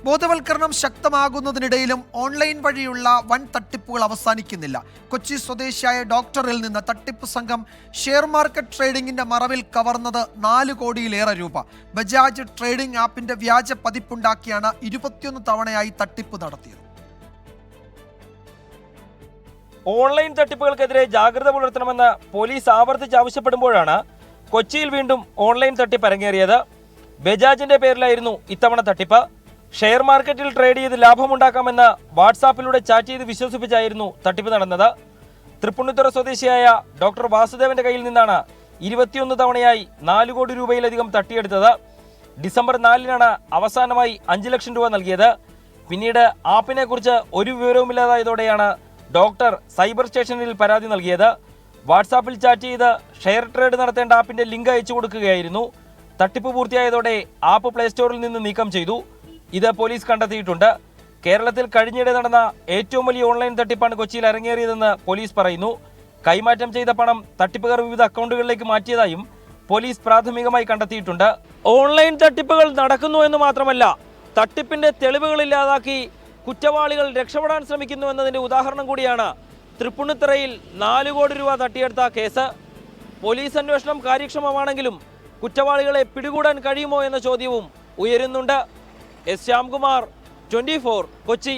ബോധവൽക്കരണം ശക്തമാകുന്നതിനിടയിലും ഓൺലൈൻ വഴിയുള്ള വൻ തട്ടിപ്പുകൾ അവസാനിക്കുന്നില്ല. കൊച്ചി സ്വദേശിയായ ഡോക്ടറിൽ നിന്ന് തട്ടിപ്പ് സംഘം ഷെയർ മാർക്കറ്റ് ട്രേഡിംഗിന്റെ മറവിൽ കവർന്നത് 4 കോടിയിലേറെ രൂപ. ബജാജ് ട്രേഡിംഗ് ആപ്പിന്റെ വ്യാജ പതിപ്പുണ്ടാക്കിയാണ് 21 തവണയായി തട്ടിപ്പ് നടത്തിയത്. ഓൺലൈൻ തട്ടിപ്പുകൾക്കെതിരെ ജാഗ്രത പുലർത്തണമെന്ന് പോലീസ് ആവർത്തിച്ച് ആവശ്യപ്പെടുമ്പോഴാണ് കൊച്ചിയിൽ വീണ്ടും ഓൺലൈൻ തട്ടിപ്പ് അരങ്ങേറിയത്. ബജാജിന്റെ പേരിലായിരുന്നു ഇത്തവണ തട്ടിപ്പ്. ഷെയർ മാർക്കറ്റിൽ ട്രേഡ് ചെയ്ത് ലാഭമുണ്ടാക്കാമെന്ന് വാട്സാപ്പിലൂടെ ചാറ്റ് ചെയ്ത് വിശ്വസിപ്പിച്ചായിരുന്നു തട്ടിപ്പ് നടന്നത്. തൃപ്പൂണിത്തുറ സ്വദേശിയായ ഡോക്ടർ വാസുദേവന്റെ കയ്യിൽ നിന്നാണ് 21 തവണയായി 4 കോടി രൂപയിലധികം തട്ടിയെടുത്തത്. ഡിസംബർ 4-നാണ് അവസാനമായി 5 ലക്ഷം രൂപ നൽകിയത്. പിന്നീട് ആപ്പിനെ കുറിച്ച് ഒരു വിവരവുമില്ലാതായതോടെയാണ് ഡോക്ടർ സൈബർ സ്റ്റേഷനിൽ പരാതി നൽകിയത്. വാട്സാപ്പിൽ ചാറ്റ് ചെയ്ത് ഷെയർ ട്രേഡ് നടത്തേണ്ട ആപ്പിന്റെ ലിങ്ക് അയച്ചു കൊടുക്കുകയായിരുന്നു. തട്ടിപ്പ് പൂർത്തിയായതോടെ ആപ്പ് പ്ലേ സ്റ്റോറിൽ നിന്ന് നീക്കം ചെയ്തു. ഇത് പോലീസ് കണ്ടെത്തിയിട്ടുണ്ട്. കേരളത്തിൽ കഴിഞ്ഞിടെ നടന്ന ഏറ്റവും വലിയ ഓൺലൈൻ തട്ടിപ്പാണ് കൊച്ചിയിൽ അരങ്ങേറിയതെന്ന് പോലീസ് പറയുന്നു. കൈമാറ്റം ചെയ്ത പണം തട്ടിപ്പുകാർ വിവിധ അക്കൗണ്ടുകളിലേക്ക് മാറ്റിയതായും പോലീസ് പ്രാഥമികമായി കണ്ടെത്തിയിട്ടുണ്ട്. ഓൺലൈൻ തട്ടിപ്പുകൾ നടക്കുന്നു എന്ന് മാത്രമല്ല, തട്ടിപ്പിന്റെ തെളിവുകൾ ഇല്ലാതാക്കി കുറ്റവാളികൾ രക്ഷപ്പെടാൻ ശ്രമിക്കുന്നു എന്നതിന്റെ ഉദാഹരണം കൂടിയാണ് തൃപ്പൂണിത്തുറയിൽ 4 കോടി രൂപ തട്ടിയെടുത്ത കേസ്. പോലീസ് അന്വേഷണം കാര്യക്ഷമമാണെങ്കിലും കുറ്റവാളികളെ പിടികൂടാൻ കഴിയുമോ എന്ന ചോദ്യവും ഉയരുന്നുണ്ട്. എസ് ശ്യാംകുമാർ, 24 കൊച്ചി.